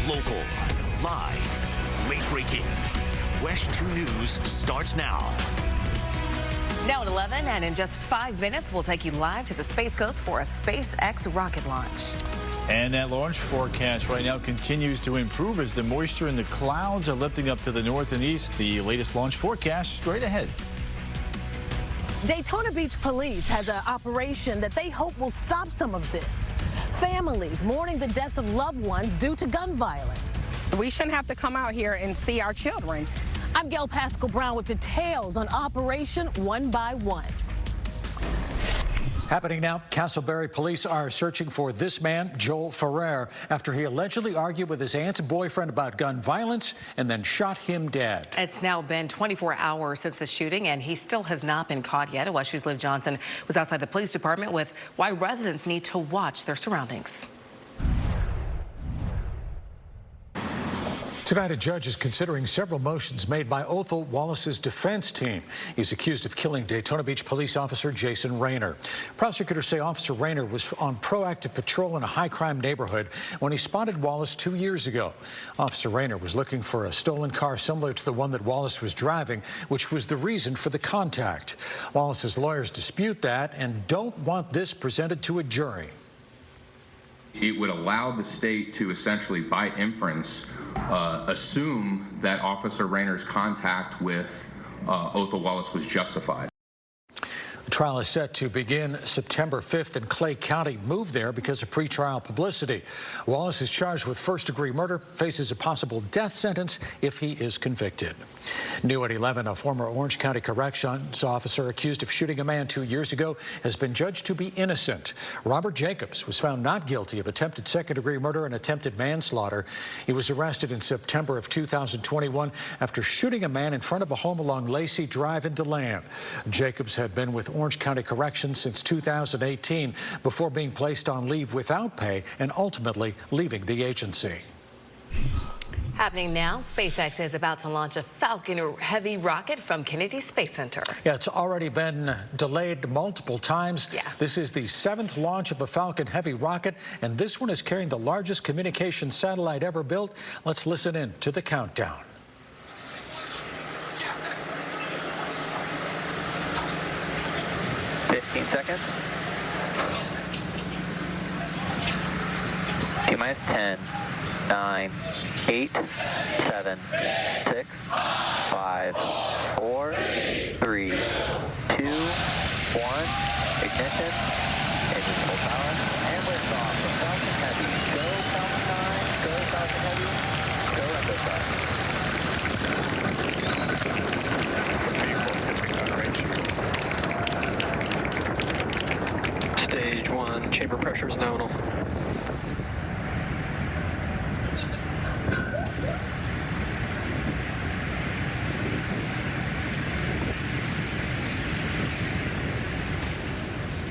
Local, live, late-breaking. WESH 2 News starts now. Now at 11, and in just 5 minutes, we'll take you live to the Space Coast for a SpaceX rocket launch. And that launch forecast right now continues to improve as the moisture in the clouds are lifting up to the north and east. The latest launch forecast straight ahead. Daytona Beach Police has an operation that they hope will stop some of this. Families mourning the deaths of loved ones due to gun violence. We shouldn't have to come out here and see our children. I'm Gail Pascal Brown with details on Operation One by One. Happening now, Castleberry police are searching for this man, Joel Ferrer, after he allegedly argued with his aunt's boyfriend about gun violence and then shot him dead. It's now been 24 hours since the shooting, and he still has not been caught yet. WESH 2's Liv Johnson was outside the police department with why residents need to watch their surroundings. Tonight, a judge is considering several motions made by Othel Wallace's defense team. He's accused of killing Daytona Beach police officer Jason Rayner. Prosecutors say Officer Rayner was on proactive patrol in a high-crime neighborhood when he spotted Wallace 2 years ago. Officer Rayner was looking for a stolen car similar to the one that Wallace was driving, which was the reason for the contact. Wallace's lawyers dispute that and don't want this presented to a jury. It would allow the state to essentially, by inference, assume that Officer Rayner's contact with Othel Wallace was justified. The trial is set to begin September 5th, and Clay County moved there because of pretrial publicity. Wallace is charged with first-degree murder, faces a possible death sentence if he is convicted. New at 11, a former Orange County Corrections officer accused of shooting a man 2 years ago has been judged to be innocent. Robert Jacobs was found not guilty of attempted second-degree murder and attempted manslaughter. He was arrested in September of 2021 after shooting a man in front of a home along Lacey Drive in DeLand. Jacobs had been with Orange County Corrections since 2018 before being placed on leave without pay and ultimately leaving the agency. Happening now, SpaceX is about to launch a Falcon Heavy rocket from Kennedy Space Center. Yeah, it's already been delayed multiple times. Yeah. This is the 7th launch of a Falcon Heavy rocket, and this one is carrying the largest communication satellite ever built. Let's listen in to the countdown. 15 seconds. T-minus 10, 9, 8, 7, 6, 5, 4, 3, 2, 1. Ignition. Engine full power. And liftoff from Falcon Heavy. Go Falcon 9. Go Falcon Heavy. Go Echo Stage 1. Chamber pressure is nominal.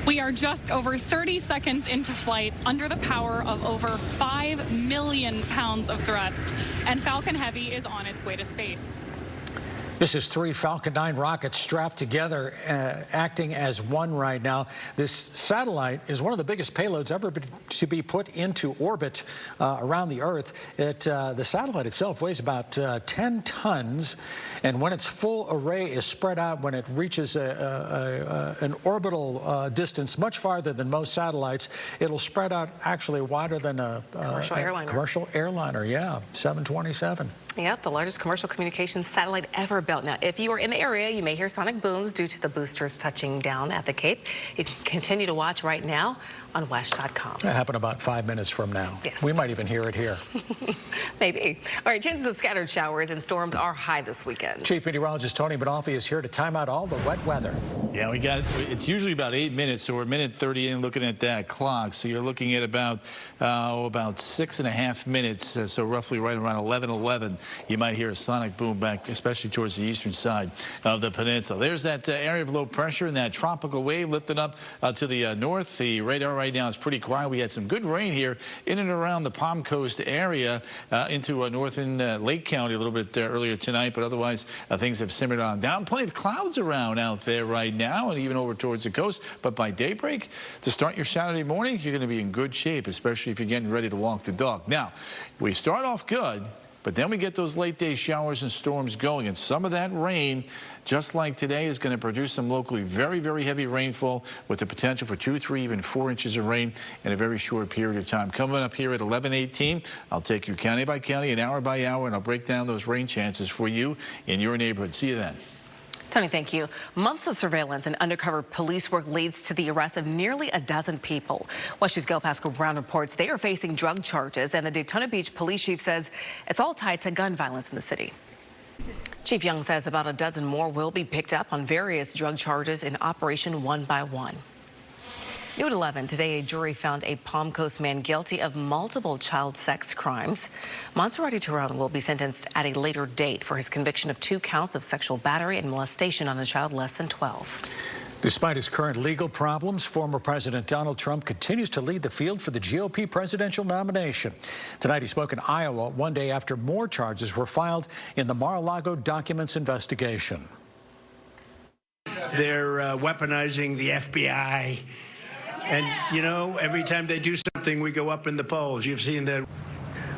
We are just over 30 seconds into flight under the power of over 5 million pounds of thrust, and Falcon Heavy is on its way to space. This is 3 Falcon 9 rockets strapped together, acting as one right now. This satellite is one of the biggest payloads ever to be put into orbit around the Earth. The satellite itself weighs about 10 tons, and when its full array is spread out, when it reaches an orbital distance much farther than most satellites, it'll spread out actually wider than a commercial airliner. Yeah, 727. Yep, the largest commercial communications satellite ever built. Now, if you are in the area, you may hear sonic booms due to the boosters touching down at the Cape. You can continue to watch right now on WESH.com. That happened about 5 minutes from now. Yes. We might even hear it here. Maybe. All right, chances of scattered showers and storms are high this weekend. Chief Meteorologist Tony Badolfi is here to time out all the wet weather. Yeah, it's usually about 8 minutes, so we're minute 30 in looking at that clock. So you're looking at about 6.5 minutes, so roughly right around 11:11. You might hear a sonic boom back, especially towards the eastern side of the peninsula. There's that area of low pressure and that tropical wave lifting up to the north. The radar right now. It's pretty quiet. We had some good rain here in and around the Palm Coast area into northern Lake County a little bit earlier tonight, but otherwise things have simmered on down. Plenty of clouds around out there right now and even over towards the coast, but by daybreak to start your Saturday morning, you're going to be in good shape, especially if you're getting ready to walk the dog. Now, we start off good, but then we get those late day showers and storms going, and some of that rain, just like today, is going to produce some locally very, very heavy rainfall with the potential for 2, 3, even 4 inches of rain in a very short period of time. Coming up here at 11:18, I'll take you county by county and hour by hour, and I'll break down those rain chances for you in your neighborhood. See you then. Tony, thank you. Months of surveillance and undercover police work leads to the arrest of nearly a dozen people. WESH's Gail Pascal Brown reports they are facing drug charges, and the Daytona Beach police chief says it's all tied to gun violence in the city. Chief Young says about a dozen more will be picked up on various drug charges in Operation One by One. New at 11, today a jury found a Palm Coast man guilty of multiple child sex crimes. Monserrati Tyrone will be sentenced at a later date for his conviction of 2 counts of sexual battery and molestation on a child less than 12. Despite his current legal problems, former President Donald Trump continues to lead the field for the GOP presidential nomination. Tonight he spoke in Iowa, one day after more charges were filed in the Mar-a-Lago documents investigation. They're weaponizing the FBI. And, you know, every time they do something, we go up in the polls. You've seen that.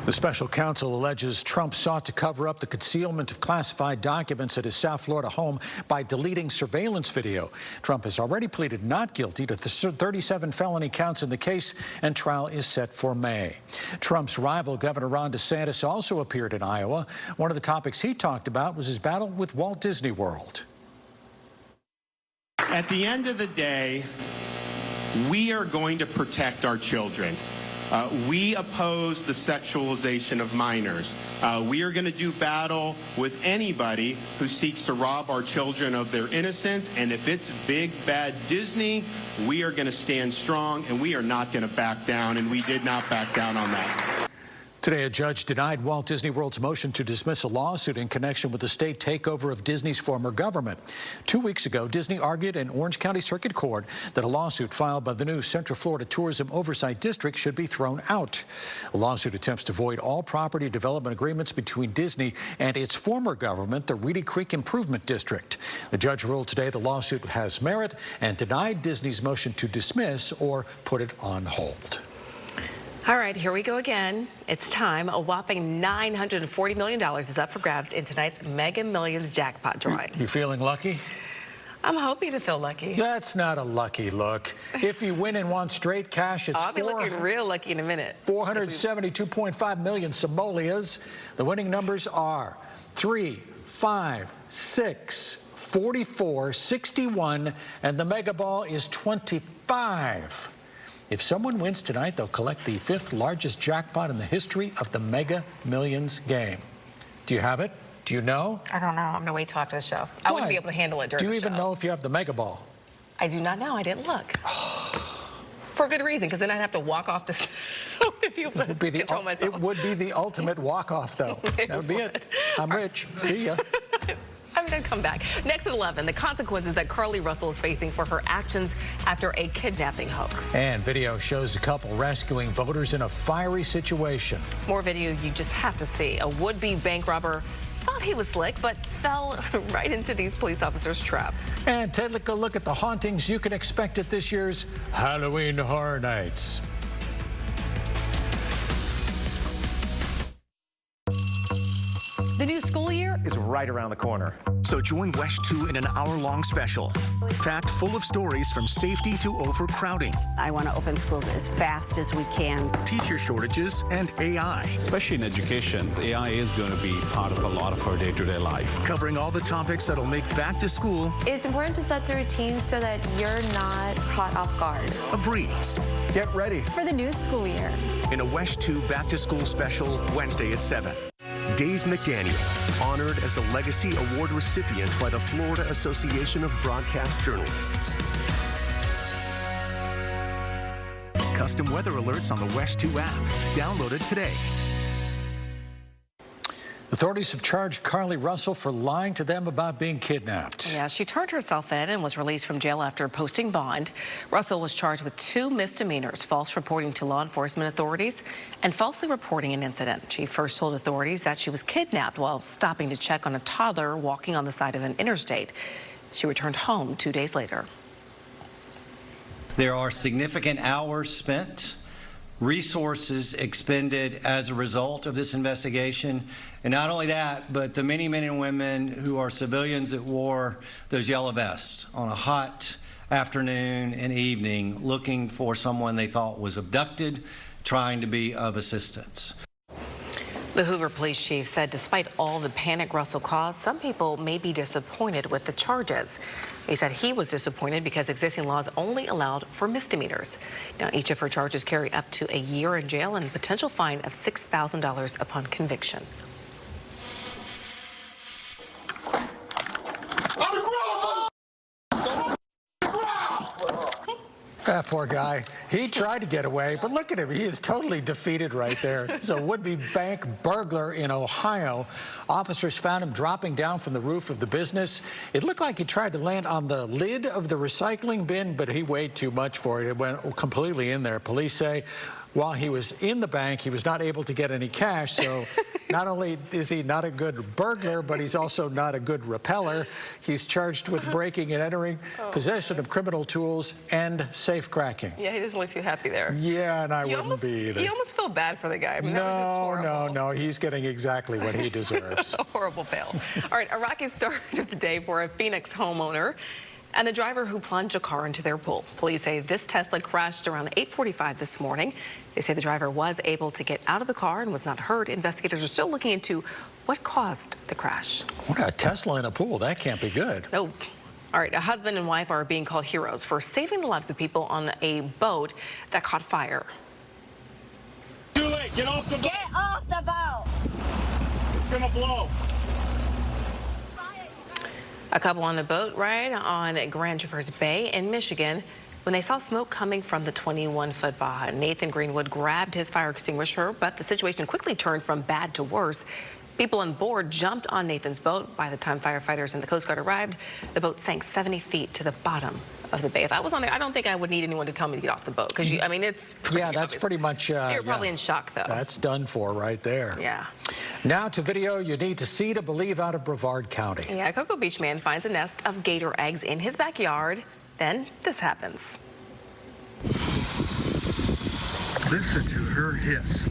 The special counsel alleges Trump sought to cover up the concealment of classified documents at his South Florida home by deleting surveillance video. Trump has already pleaded not guilty to 37 felony counts in the case, and trial is set for May. Trump's rival, Governor Ron DeSantis, also appeared in Iowa. One of the topics he talked about was his battle with Walt Disney World. At the end of the day, we are going to protect our children. We oppose the sexualization of minors. We are going to do battle with anybody who seeks to rob our children of their innocence. And if it's big, bad Disney, we are going to stand strong, and we are not going to back down. And we did not back down on that. Today, a judge denied Walt Disney World's motion to dismiss a lawsuit in connection with the state takeover of Disney's former government. 2 weeks ago, Disney argued in Orange County Circuit Court that a lawsuit filed by the new Central Florida Tourism Oversight District should be thrown out. The lawsuit attempts to void all property development agreements between Disney and its former government, the Reedy Creek Improvement District. The judge ruled today the lawsuit has merit and denied Disney's motion to dismiss or put it on hold. All right, here we go again. It's time. A whopping $940 million is up for grabs in tonight's Mega Millions jackpot drawing. You feeling lucky? I'm hoping to feel lucky. That's not a lucky look. If you win and want straight cash, it's I'll be looking real lucky in a minute. 472.5 million simoleons. The winning numbers are 3, 5, 6, 44, 61, and the mega ball is 25. If someone wins tonight, they'll collect the 5th largest jackpot in the history of the Mega Millions game. Do you have it? Do you know? I don't know. I'm going to wait till after the show. I wouldn't be able to handle it during the show. Do you even know if you have the mega ball? I do not know. I didn't look. For a good reason, because then I'd have to walk off this. It would be the ultimate walk-off, though. That would be it. I'm rich. See ya. I'm going to come back. Next at 11, the consequences that Carly Russell is facing for her actions after a kidnapping hoax. And video shows a couple rescuing voters in a fiery situation. More video you just have to see. A would-be bank robber thought he was slick, but fell right into these police officers' trap. And take a look at the hauntings you can expect at this year's Halloween Horror Nights. The new school year is right around the corner. So join WESH 2 in an hour-long special, packed full of stories from safety to overcrowding. I want to open schools as fast as we can. Teacher shortages and AI. Especially in education, AI is going to be part of a lot of our day-to-day life. Covering all the topics that'll make back to school. It's important to set the routine so that you're not caught off guard. A breeze. Get ready for the new school year. In a WESH 2 back to school special Wednesday at 7. Dave McDaniel, honored as a Legacy Award recipient by the Florida Association of Broadcast Journalists. Custom weather alerts on the WESH 2 app. Download it today. Authorities have charged Carly Russell for lying to them about being kidnapped. Yeah, she turned herself in and was released from jail after posting bond. Russell was charged with 2 misdemeanors, false reporting to law enforcement authorities and falsely reporting an incident. She first told authorities that she was kidnapped while stopping to check on a toddler walking on the side of an interstate. She returned home 2 days later. There are significant hours spent, resources expended as a result of this investigation. And not only that, but the many men and women who are civilians that wore those yellow vests on a hot afternoon and evening looking for someone they thought was abducted, trying to be of assistance. The Hoover police chief said despite all the panic Russell caused, some people may be disappointed with the charges. He said he was disappointed because existing laws only allowed for misdemeanors. Now, each of her charges carry up to a year in jail and potential fine of $6,000 upon conviction. That poor guy. He tried to get away, but look at him. He is totally defeated right there. He's a would-be bank burglar in Ohio. Officers found him dropping down from the roof of the business. It looked like he tried to land on the lid of the recycling bin, but he weighed too much for it. It went completely in there. Police say while he was in the bank, he was not able to get any cash. So not only is he not a good burglar, but he's also not a good repeller. He's charged with breaking and entering, possession of criminal tools, and safe cracking. Yeah, he doesn't look too happy there. Yeah, and I wouldn't be either. You almost feel bad for the guy. I mean, that was just horrible. No, he's getting exactly what he deserves. A horrible fail. All right, a rocky start of the day for a Phoenix homeowner and the driver who plunged a car into their pool. Police say this Tesla crashed around 8:45 this morning. They say the driver was able to get out of the car and was not hurt. Investigators are still looking into what caused the crash. What a Tesla in a pool. That can't be good. Nope. All right, a husband and wife are being called heroes for saving the lives of people on a boat that caught fire. Too late. Get off the boat. Get off the boat. It's going to blow. A couple on a boat ride on Grand Traverse Bay in Michigan when they saw smoke coming from the 21-foot Baja. Nathan Greenwood grabbed his fire extinguisher, but the situation quickly turned from bad to worse. People on board jumped on Nathan's boat. By the time firefighters and the Coast Guard arrived, the boat sank 70 feet to the bottom of the bay. If I was on there, I don't think I would need anyone to tell me to get off the boat because, I mean, it's pretty that's obvious. pretty much. You're probably in shock, though. That's done for right there. Yeah. Now to video you need to see to believe out of Brevard County. Yeah, a Cocoa Beach man finds a nest of gator eggs in his backyard. Then this happens. Listen to her hiss.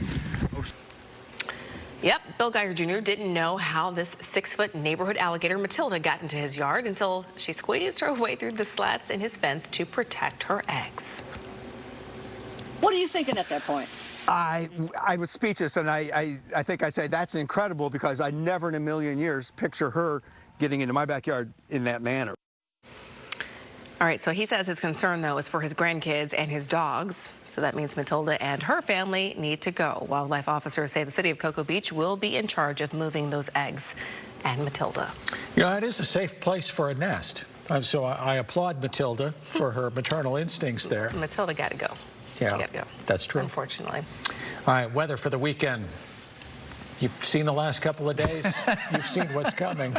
Yep, Bill Geiger Jr. didn't know how this 6-foot neighborhood alligator Matilda got into his yard until she squeezed her way through the slats in his fence to protect her eggs. What are you thinking at that point? I was speechless, and I think I said, that's incredible, because I never in a million years picture her getting into my backyard in that manner. All right, so he says his concern, though, is for his grandkids and his dogs. So that means Matilda and her family need to go. Wildlife officers say the city of Cocoa Beach will be in charge of moving those eggs and Matilda. You know, it is a safe place for a nest. So I applaud Matilda for her maternal instincts there. Matilda got to go. Yeah, got to go. That's true. Unfortunately. All right, weather for the weekend. You've seen the last couple of days. You've seen what's coming.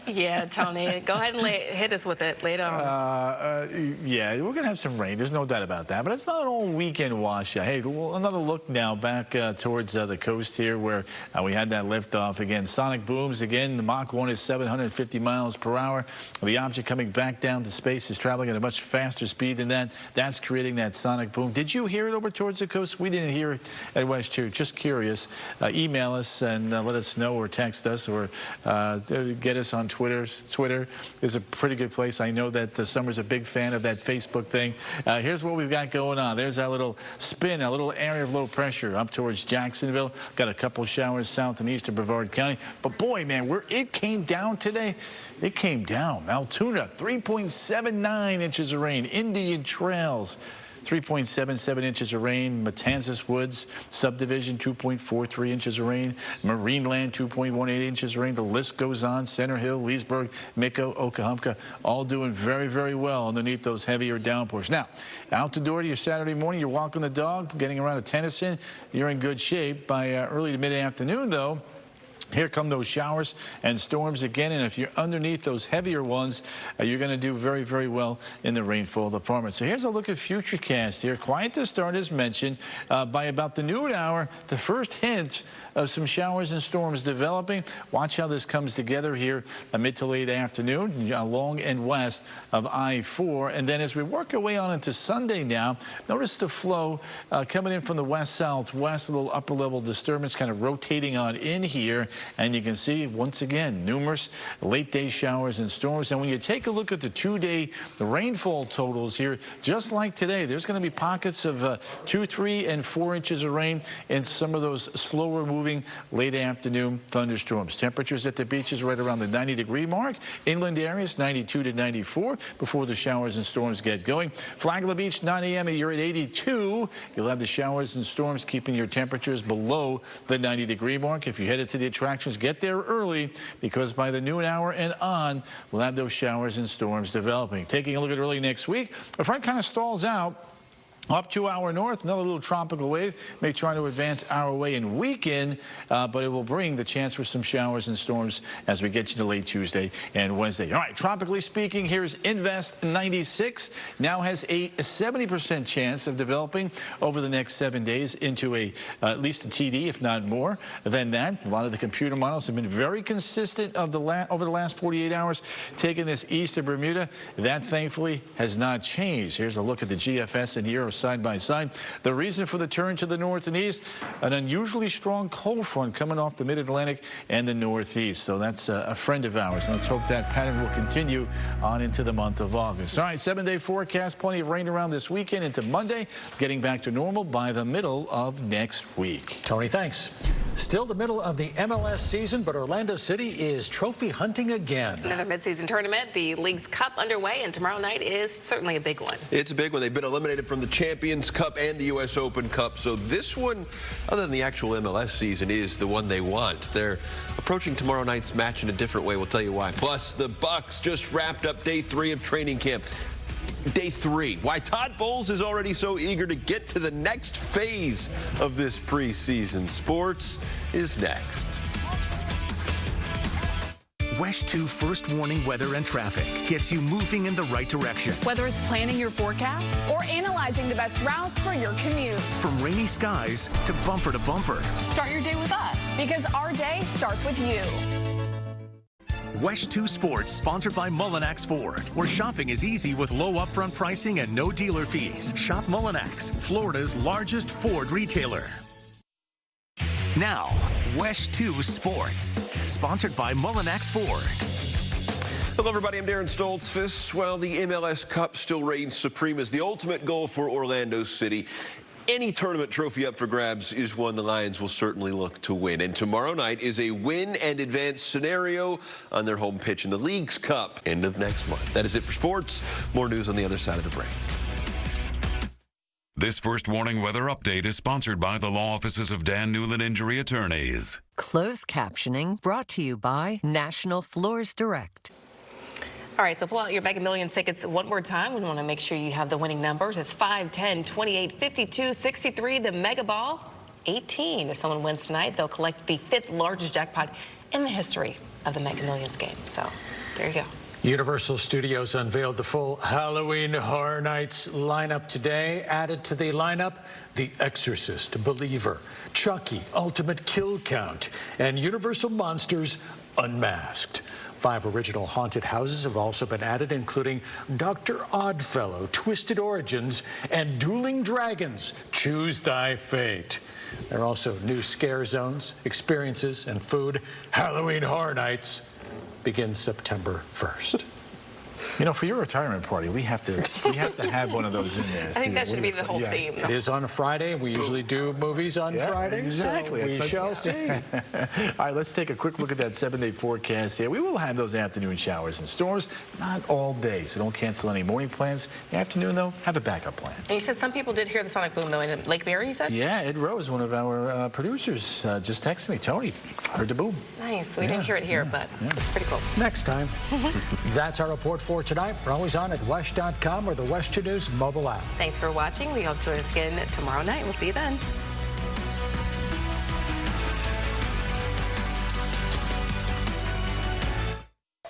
Yeah, Tony, go ahead and hit us with it. Lay it on. Yeah, we're going to have some rain. There's no doubt about that. But it's not an all weekend washout. Hey, another look now back towards the coast here where we had that liftoff again. Sonic booms again. The Mach 1 is 750 miles per hour. The object coming back down to space is traveling at a much faster speed than that. That's creating that sonic boom. Did you hear it over towards the coast? We didn't hear it at WESH 2. Just curious. Email us and let us know, or text us, or get us on Twitter. Twitter is a pretty good place. I know that Summer's a big fan of that Facebook thing. Here's what we've got going on. There's our little spin, a little area of low pressure up towards Jacksonville. Got a couple showers south and east of Brevard County. But boy, man, it came down today. It came down. Altoona, 3.79 inches of rain. Indian Trails, 3.77 inches of rain. Matanzas Woods subdivision, 2.43 inches of rain. Marineland, 2.18 inches of rain. The list goes on. Center Hill, Leesburg, Micco, Okahumpka, all doing very, very well underneath those heavier downpours. Now, out the door to your Saturday morning, you're walking the dog, getting around to Tennyson. You're in good shape. By early to mid-afternoon, though, Here come those showers and storms again, and if you're underneath those heavier ones, you're going to do very, very well in the rainfall department. So here's a look at Futurecast here. Quiet to start, as mentioned. By about the noon hour, the first hint of some showers and storms developing. Watch how this comes together here mid to late afternoon along and west of I-4. And then as we work our way on into Sunday now, notice the flow coming in from the west-southwest, a little upper-level disturbance kind of rotating on in here. And you can see, once again, numerous late-day showers and storms. And when you take a look at the two-day rainfall totals here, just like today, there's going to be pockets of 2, 3, and 4 inches of rain in some of those slower-moving late afternoon thunderstorms. Temperatures at the beaches right around the 90-degree mark. Inland areas 92 to 94 before the showers and storms get going. Flagler Beach, 9 a.m. you're at 82. You'll have the showers and storms keeping your temperatures below the 90-degree mark. If you headed to the attractions, get there early because by the noon hour and on, we'll have those showers and storms developing. Taking a look at early next week, the front kind of stalls out. Up to our north, another little tropical wave may try to advance our way and weaken, but it will bring the chance for some showers and storms as we get into late Tuesday and Wednesday. All right, tropically speaking, here's Invest 96. Now has a 70% chance of developing over the next 7 days into at least a TD, if not more than that. A lot of the computer models have been very consistent over the last 48 hours, taking this east of Bermuda. That, thankfully, has not changed. Here's a look at the GFS and Euro side by side. The reason for the turn to the north and east, an unusually strong cold front coming off the mid-Atlantic and the northeast. So that's a friend of ours. And let's hope that pattern will continue on into the month of August. All right, 7-day forecast, plenty of rain around this weekend into Monday, getting back to normal by the middle of next week. Tony, thanks. Still the middle of the MLS season, but Orlando City is trophy hunting again. Another midseason tournament, the League's Cup underway, and tomorrow night is certainly a big one. It's a big one. They've been eliminated from the Champions Cup and the U.S. Open Cup, so this one, other than the actual MLS season, is the one they want. They're approaching tomorrow night's match in a different way. We'll tell you why. Plus, the Bucks just wrapped up day 3 of training camp. Day 3. Why Todd Bowles is already so eager to get to the next phase of this preseason. Sports is next. WESH 2 First Warning Weather and Traffic gets you moving in the right direction. Whether it's planning your forecast or analyzing the best routes for your commute. From rainy skies to bumper, Start your day with us because our day starts with you. WESH 2 Sports, sponsored by Mullinax Ford, where shopping is easy with low upfront pricing and no dealer fees. Shop Mullinax, Florida's largest Ford retailer. Now, WESH 2 Sports, sponsored by Mullinax Ford. Hello, everybody. I'm Darren Stoltzfus. Well, the MLS Cup still reigns supreme as the ultimate goal for Orlando City. Any tournament trophy up for grabs is one the Lions will certainly look to win. And tomorrow night is a win and advance scenario on their home pitch in the League's Cup end of next month. That is it for sports. More news on the other side of the break. This First Warning Weather Update is sponsored by the law offices of Dan Newland Injury Attorneys. Closed captioning brought to you by National Floors Direct. All right, so pull out your Mega Millions tickets one more time. We want to make sure you have the winning numbers. It's 5, 10, 28, 52, 63. The Mega Ball, 18. If someone wins tonight, they'll collect the 5th largest jackpot in the history of the Mega Millions game. So there you go. Universal Studios unveiled the full Halloween Horror Nights lineup today. Added to the lineup, The Exorcist, Believer, Chucky, Ultimate Kill Count, and Universal Monsters Unmasked. 5 original haunted houses have also been added, including Dr. Oddfellow, Twisted Origins, and Dueling Dragons, Choose Thy Fate. There are also new scare zones, experiences, and food. Halloween Horror Nights begins September 1st. You know, for your retirement party, we have to have one of those in there. I think that should be the whole theme. It is on a Friday. We usually do movies on Fridays. Exactly. So we shall see. All right, let's take a quick look at that 7-day forecast here. We will have those afternoon showers and storms, not all day, so don't cancel any morning plans. The afternoon, though, have a backup plan. And you said some people did hear the sonic boom, though, in Lake Mary, you said? Yeah, Ed Rose, one of our producers, just texted me. Tony, heard the boom. Nice. We didn't hear it here, but it's pretty cool. Next time. That's our report for tonight. We're always on at WESH.com or the WESH 2 News mobile app. Thanks for watching. We hope to join us again tomorrow night. We'll see you then.